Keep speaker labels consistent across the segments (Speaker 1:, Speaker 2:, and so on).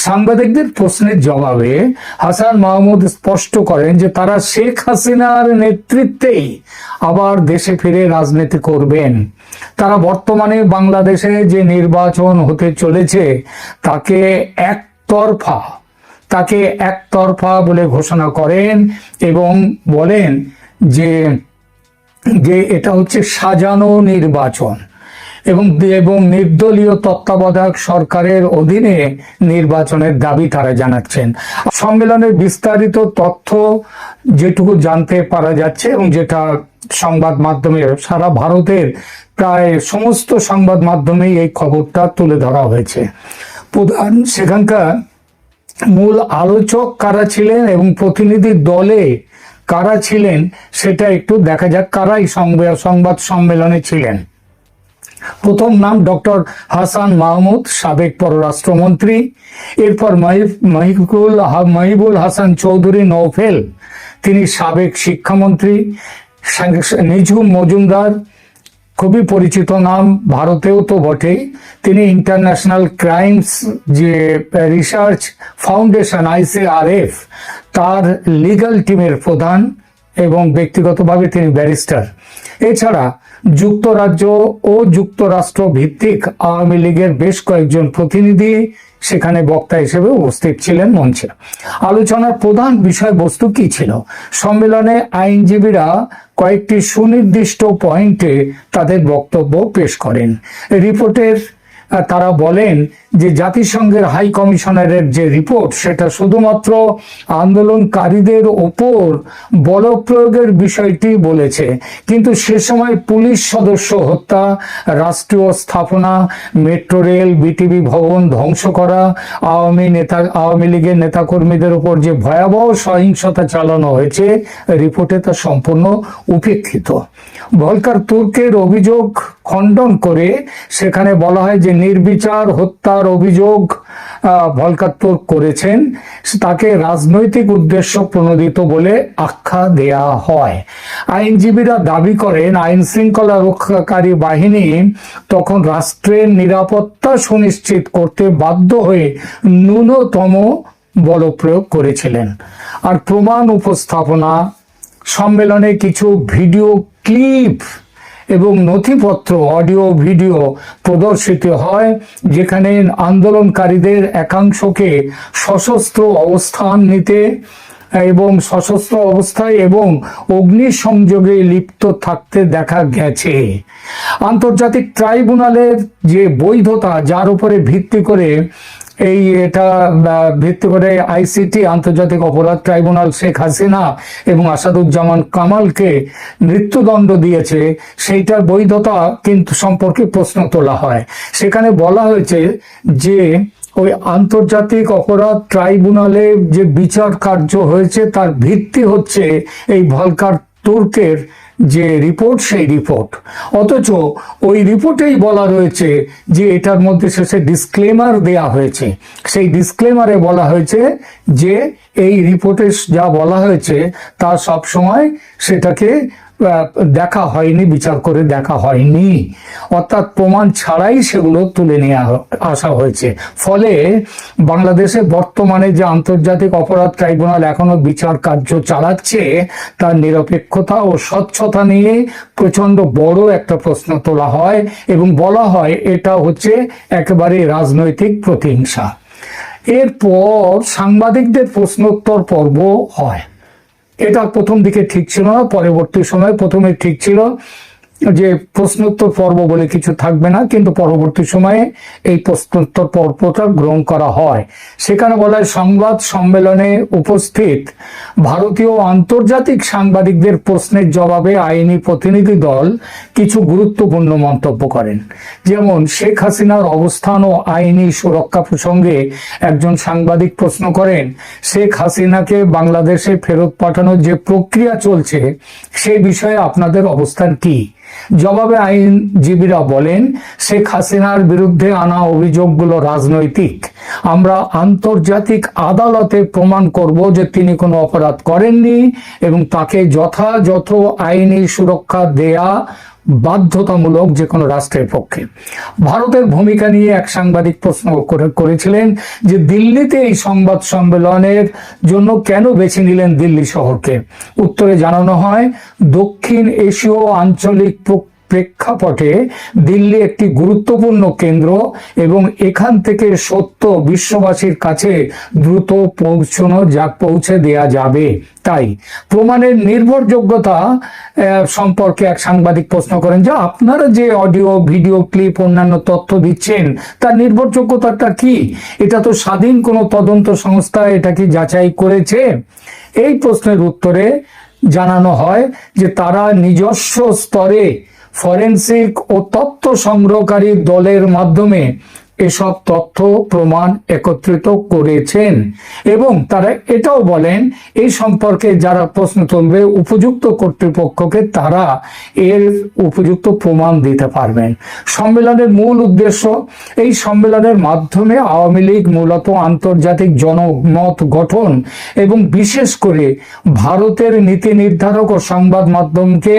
Speaker 1: সাংবাদিকদের প্রশ্নের জবাবে হাসান মাহমুদ স্পষ্ট করেন যে তারা শেখ হাসিনার নেতৃত্বেই আবার দেশে ফিরে রাজনীতি করবেন। তারা বর্তমানে বাংলাদেশে যে নির্বাচন হতে চলেছে তাকে একতরফা বলে ঘোষণা করেন এবং বলেন যে এটা হচ্ছে সাজানো নির্বাচন এবং নির্দলীয় তত্ত্বাবধায়ক সরকারের অধীনে নির্বাচনের দাবি তারা জানাচ্ছেন। সম্মেলনের বিস্তারিত তথ্য যেটুকু জানতে পারা যাচ্ছে এবং যেটা সংবাদ মাধ্যমে সারা ভারতের প্রায় সমস্ত সংবাদ মাধ্যমেই এই খবরটা তুলে ধরা হয়েছে। প্রধান সেখানকার মূল আলোচক কারা ছিলেন এবং প্রতিনিধি দলে কারা ছিলেন সেটা একটু দেখা যাক কারাই সংবাদ সম্মেলনে ছিলেন। প্রথম নাম ডক্টর হাসান মাহমুদ, সাবেক পররাষ্ট্রমন্ত্রী। এরপর মহিবুল হাসান চৌধুরী নৌফেল, তিনি সাবেক শিক্ষামন্ত্রী। নিঝুম মজুমদার, খুবই পরিচিত নাম, ভারতেও তো বটেই। তিনি ইন্টারন্যাশনাল ক্রাইমস যে রিসার্চ ফাউন্ডেশন ICRF তার লিগ্যাল টিমের প্রধান এবং ব্যক্তিগতভাবে তিনি ব্যারিস্টার। এছাড়া যুক্তরাজ্য ও যুক্তরাষ্ট্র ভিত্তিক আওয়ামী লীগের বেশ কয়েকজন প্রতিনিধি সেখানে বক্তা হিসেবে উপস্থিত ছিলেন মঞ্চে। আলোচনার প্রধান বিষয়বস্তু কি ছিল? সম্মেলনে আইনজীবীরা কয়েকটি সুনির্দিষ্ট পয়েন্টে তাদের বক্তব্য পেশ করেন। রিপোর্টের তারা বলেন যে জাতিসংঘের হাই কমিশনারের যে রিপোর্ট সেটা শুধুমাত্র আন্দোলনকারীদের ওপর বল প্রয়োগের বিষয়টি বলেছে, কিন্তু সে সময় পুলিশ সদস্য হত্যা, রাষ্ট্রীয় স্থাপনা, মেট্রো রেল, বিটিভি ভবন ধ্বংস করা, আওয়ামী লীগের নেতাকর্মীদের উপর যে ভয়াবহ সহিংসতা চালানো হয়েছে রিপোর্টে তা সম্পূর্ণ উপেক্ষিত। ভলকার তুর্কের অভিযোগ খণ্ডন করে সেখানে বলা হয় যে নির্বিচার হত্যার অভিযোগ ভলকার তুর্ক করেছেন, তাকে রাজনৈতিক উদ্দেশ্য প্রণোদিত বলে আখ্যা দেয়া হয়। আইনজীবীরা দাবি করেন আইন শৃঙ্খলা রক্ষাকারী বাহিনী তখন রাষ্ট্রের নিরাপত্তা সুনিশ্চিত করতে বাধ্য হয়ে ন্যূনতম বল প্রয়োগ করেছিলেন। আর প্রমাণ উপস্থাপনা, সম্মেলনে কিছু ভিডিও ক্লিপ এবং নথিপত্র, অডিও ভিডিও প্রদর্শিত হয় যেখানে আন্দোলনকারীদের একাংশকে সশস্ত্র অবস্থান নিতে এবং সশস্ত্র অবস্থায় এবং অগ্নিসংযোগে লিপ্ত থাকতে দেখা গেছে। আন্তর্জাতিক ট্রাইব্যুনালের যে বৈধতা, যার উপরে ভিত্তি করে ICT আন্তর্জাতিক অপরাধ ট্রাইব্যুনাল শেখ হাসিনা এবং আসাদুজ্জামান কামালকে মৃত্যুদণ্ড দিয়েছে, সেইটার বৈধতা কিন্তু সম্পর্কে প্রশ্ন তোলা হয়। সেখানে বলা হয়েছে যে ওই আন্তর্জাতিক অপরাধ ট্রাইব্যুনালে যে বিচার কার্য হয়েছে তার ভিত্তি হচ্ছে এই ভলকার তুর্কের যে রিপোর্ট, সেই রিপোর্ট। অথচ ওই রিপোর্টেই বলা রয়েছে যে এটার মধ্যে শেষে ডিসক্লেমার দেয়া হয়েছে। সেই ডিসক্লেমারে বলা হয়েছে যে এই রিপোর্টে যা বলা হয়েছে তা সব সময় সেটাকে দেখা হয়নি, বিচার করে দেখা হয়নি, অর্থাৎ প্রমাণ ছাড়াই সেগুলো তুলে নিয়ে আসা হয়েছে। ফলে বাংলাদেশে বর্তমানে যে আন্তর্জাতিক অপরাধ ট্রাইব্যুনাল এখনো বিচার কার্য চালাচ্ছে তার নিরপেক্ষতা ও স্বচ্ছতা নিয়ে প্রচন্ড বড় একটা প্রশ্ন তোলা হয় এবং বলা হয় এটা হচ্ছে একেবারে রাজনৈতিক প্রতিহিংসা। এরপর সাংবাদিকদের প্রশ্নোত্তর পর্ব হয়। এটা প্রথম দিকে ঠিক ছিল না, পরবর্তী সময় প্রথমে ঠিক ছিল যে প্রশ্নোত্তর পর্ব বলে কিছু থাকবে না, কিন্তু পরবর্তী সময়ে এই প্রশ্নোত্তর পর্বটা গ্রহণ করা হয়। সেখানে বলা হয় সংবাদ সম্মেলনে উপস্থিত ভারতীয় আন্তর্জাতিক সাংবাদিকদের প্রশ্নের জবাবে আইনি প্রতিনিধি দল কিছু গুরুত্বপূর্ণ মন্তব্য করেন। যেমন শেখ হাসিনার অবস্থান ও আইনি সুরক্ষা প্রসঙ্গে একজন সাংবাদিক প্রশ্ন করেন, শেখ হাসিনাকে বাংলাদেশে ফেরত পাঠানোর যে প্রক্রিয়া চলছে সেই বিষয়ে আপনাদের অবস্থান কি? জবাবে আইনজীবীরা বলেন, শেখ হাসিনার বিরুদ্ধে আনা অভিযোগগুলো রাজনৈতিক। আমরা আন্তর্জাতিক আদালতে প্রমাণ করব যে তিনি কোনো অপরাধ করেননি এবং তাকে যথাযথ আইনি সুরক্ষা দেয়া বাধ্যতামূলক যে কোনো রাষ্ট্রের পক্ষে। ভারতের ভূমিকা নিয়ে এক সাংবাদিক প্রশ্ন করেছিলেন যে দিল্লিতে এই সংবাদ সম্মেলনের জন্য কেন বেছে নিলেন দিল্লি শহরকে। উত্তরে জানানো হয়, দক্ষিণ এশীয় আঞ্চলিক প্রেক্ষাপটে দিল্লি একটি গুরুত্বপূর্ণ কেন্দ্র এবং এখান থেকে সত্য বিশ্ববাসীর কাছে দ্রুত পৌঁছে দেয়া যাবে। তাই প্রমাণের নির্ভরযোগ্যতা সম্পর্কে এক সাংবাদিক প্রশ্ন করেন যে আপনারা যে অডিও ভিডিও ক্লিপ অন্যান্য তথ্য দিচ্ছেন তার নির্ভরযোগ্যতাটা কি? এটা তো স্বাধীন কোনো তদন্ত সংস্থা এটা কি যাচাই করেছে? এই প্রশ্নের উত্তরে জানানো হয় যে তারা নিজস্ব স্তরে ফরেনসিক ও তথ্য সংগ্রহকারী দলের মাধ্যমে এসব তথ্য প্রমাণ একত্রিত করেছেন এবং তারা এটাও বলেন এই সম্পর্কে যারা প্রশ্ন তুলবে উপযুক্ত কর্তৃপক্ষকে তারা এর উপযুক্ত প্রমাণ দিতে পারবেন। সম্মেলনের মূল উদ্দেশ্য, এই সম্মেলনের মাধ্যমে আওয়ামী লীগ মূলত আন্তর্জাতিক জনমত গঠন এবং বিশেষ করে ভারতের নীতি নির্ধারক ও সংবাদ মাধ্যমকে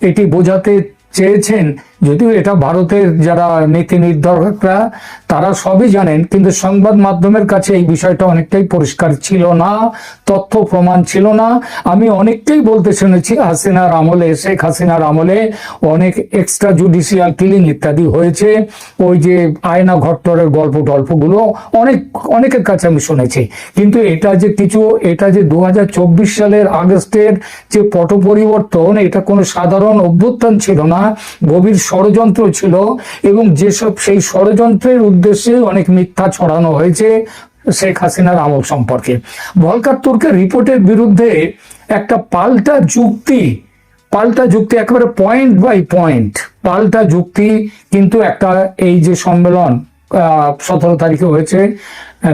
Speaker 1: এটি বোঝাতে চেয়েছেন, যদিও এটা ভারতের যারা নীতি নির্ধারকরা তারা সবই জানেন, কিন্তু সংবাদ মাধ্যমের কাছে এই বিষয়টা অনেকটাই পরিষ্কার ছিল না, তথ্য প্রমাণ ছিল না। আমি অনেকটাই বলতে শুনেছি হাসিনার আমলে, শেখ হাসিনার আমলে অনেক এক্সট্রা জুডিশিয়াল কিলিং ইত্যাদি হয়েছে, ওই যে আয়না ঘট্টরের গল্পগুলো অনেকের কাছে আমি শুনেছি। কিন্তু এটা যে 2024 সালের আগস্টের যে পট পরিবর্তন, এটা কোনো সাধারণ অভ্যুত্থান ছিল না, গভীর ষড়যন্ত্র ছিল এবং সেই ষড়যন্ত্রের উদ্দেশ্যে অনেক মিথ্যা ছড়ানো হয়েছে শেখ হাসিনার আমল সম্পর্কে। ভলকার তুর্কের রিপোর্টের বিরুদ্ধে একটা পাল্টা যুক্তি একেবারে পয়েন্ট বাই পয়েন্ট পাল্টা যুক্তি কিন্তু একটা এই যে সম্মেলন 17 তারিখে হয়েছে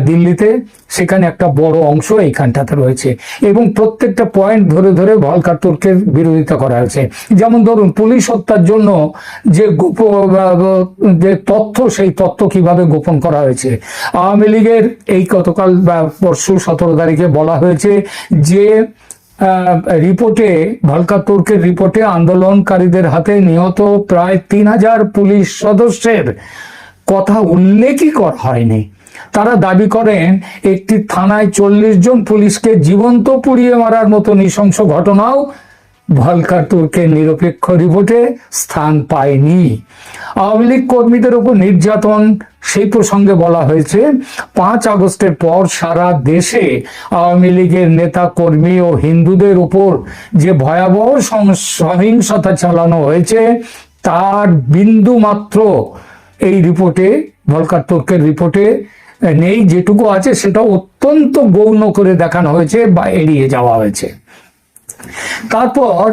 Speaker 1: দিল্লিতে, সেখানে একটা বড় অংশ এইখানটাতে রয়েছে এবং প্রত্যেকটা পয়েন্ট ধরে ধরে ভলকার তুর্কের বিরোধিতা করা হয়েছে। যেমন ধরুন, পুলিশ হত্যার জন্য যে তথ্য, সেই তথ্য কিভাবে গোপন করা হয়েছে। আওয়ামী লীগের এই গতকাল বা পরশু 17 তারিখে বলা হয়েছে যে রিপোর্টে, ভলকার তুর্কের রিপোর্টে আন্দোলনকারীদের হাতে নিহত প্রায় 3000 পুলিশ সদস্যের কথা উল্লেখই করা হয়নি। তারা দাবি করেন একটি থানায় 40 জন পুলিশকে জীবন্ত পুড়িয়ে মারার মতো নৃশংস ঘটনাও ভলকার তুর্কের নিরপেক্ষ রিপোর্টে স্থান পায়নি। আওয়ামী লীগ কর্মীদের উপর নির্যাতন, সেই প্রসঙ্গে বলা হয়েছে 5 আগস্টের পর সারা দেশে আওয়ামী লীগের নেতা কর্মী ও হিন্দুদের উপর যে ভয়াবহ সহিংসতা চালানো হয়েছে তার বিন্দু মাত্র এই রিপোর্টে, ভলকার তুর্কের রিপোর্টে নেই। যেটুকু আছে সেটা অত্যন্ত গৌণ করে দেখানো হয়েছে বা এড়িয়ে যাওয়া হয়েছে। তারপর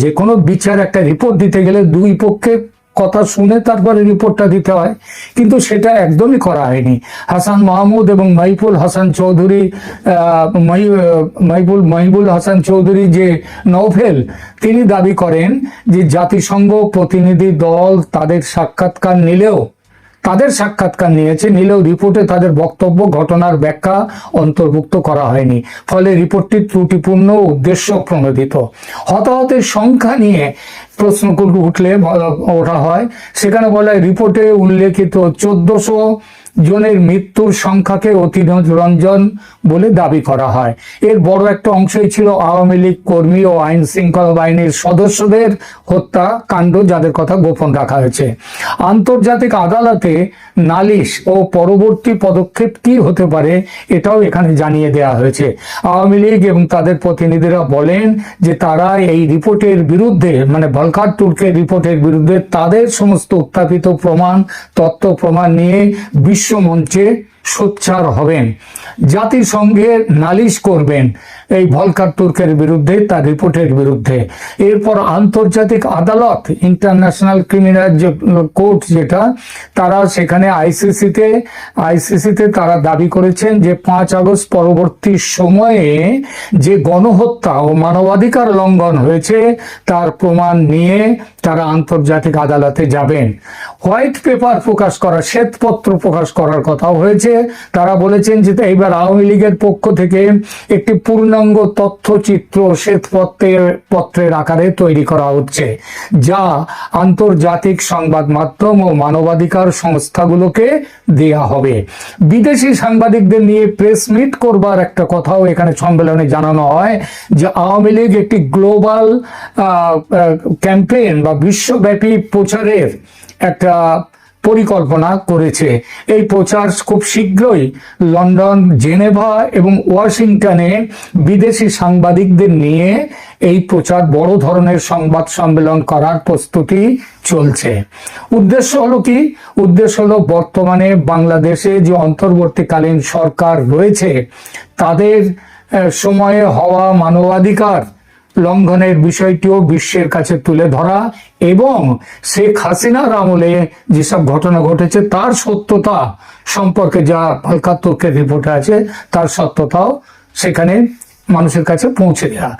Speaker 1: যে কোনো বিচার, একটা রিপোর্ট দিতে গেলে দুই পক্ষে কথা শুনে তারপরে রিপোর্টটা দিতে হয়, কিন্তু সেটা একদমই করা হয়নি। হাসান মাহমুদ এবং মহিবুল হাসান চৌধুরী যে নওফেল, তিনি দাবি করেন যে জাতিসংঘ প্রতিনিধি দল তাদের সাক্ষাৎকার নিলেও রিপোর্টে তাদের বক্তব্য, ঘটনার ব্যাখ্যা অন্তর্ভুক্ত করা হয়নি। ফলে রিপোর্টটি ত্রুটিপূর্ণ, উদ্দেশ্য প্রণোদিত। হতাহতের সংখ্যা নিয়ে প্রশ্নগুলো ওঠা হয়। সেখানে বলা হয় রিপোর্টে উল্লেখিত 1400 জনের মৃত্যুর সংখ্যাকে অতিরঞ্জন বলে দাবি করা হয়। এর বড় একটা অংশই ছিল আওয়ামী লীগ কর্মী ও আইন শৃঙ্খলা বাহিনীর সদস্যদের হত্যা কাণ্ড, যাদের কথা গোপন রাখা হয়েছে। আন্তর্জাতিক আদালতে নালিশ ও পরবর্তী পদক্ষেপ কি হতে পারে এটাও এখানে জানিয়ে দেওয়া হয়েছে। আওয়ামী লীগ এবং তাদের প্রতিনিধিরা বলেন যে তারা এই রিপোর্টের বিরুদ্ধে, মানে ভলকার তুর্কের রিপোর্টের বিরুদ্ধে তাদের সমস্ত উত্থাপিত তথ্য প্রমাণ নিয়ে বিশ্ব মঞ্চে সোচ্চার হবেন, জাতিসংঘে নালিশ করবেন এই ভলকার তুর্কের বিরুদ্ধে, তার রিপোর্টের বিরুদ্ধে। এরপর আন্তর্জাতিক আদালত, ইন্টারন্যাশনাল ক্রিমিনাল কোর্ট যেটা, তারা সেখানে আইসিসিতে তারা দাবি করেছেন যে 5 আগস্ট পরবর্তী সময়ে যে গণহত্যা ও মানবাধিকার লঙ্ঘন হয়েছে তার প্রমাণ নিয়ে তারা আন্তর্জাতিক আদালতে যাবেন। হোয়াইট পেপার প্রকাশ করা, শ্বেতপত্র প্রকাশ করার কথাও হয়েছে। তারা বলেছেন যে এইবার আওয়ামী লীগের পক্ষ থেকে একটি পূর্ণাঙ্গ তথ্যচিত্র পত্রের আকারে তৈরি করা হচ্ছে, যা আন্তর্জাতিক সংবাদ মাধ্যম ও মানবাধিকার সংস্থাগুলোকে দেয়া হবে। বিদেশি সাংবাদিকদের নিয়ে প্রেস মিট করবার একটা কথাও এখানে সম্মেলনে জানানো হয়, যে আওয়ামী লীগ একটি গ্লোবাল ক্যাম্পেইন বা বিশ্বব্যাপী প্রচারের একটা পরিকল্পনা করেছে। এই প্রচার খুব শীঘ্রই লন্ডন, জেনেভা এবং ওয়াশিংটনে বিদেশি সাংবাদিকদের নিয়ে এই প্রচার, বড় ধরনের সংবাদ সম্মেলন করার প্রস্তুতি চলছে। উদ্দেশ্য হলো কি? উদ্দেশ্য হলো বর্তমানে বাংলাদেশে যে অন্তর্বর্তীকালীন সরকার রয়েছে তাদের সময়ে হওয়া মানবাধিকার লঙ্ঘনের বিষয়টিও বিশ্বের কাছে তুলে ধরা, এবং শেখ হাসিনার আমলে যেসব ঘটনা ঘটেছে তার সত্যতা সম্পর্কে, যা হালকা তর্কের রিপোর্টে আছে, তার সত্যতাও সেখানে মানুষের কাছে পৌঁছে দেওয়া।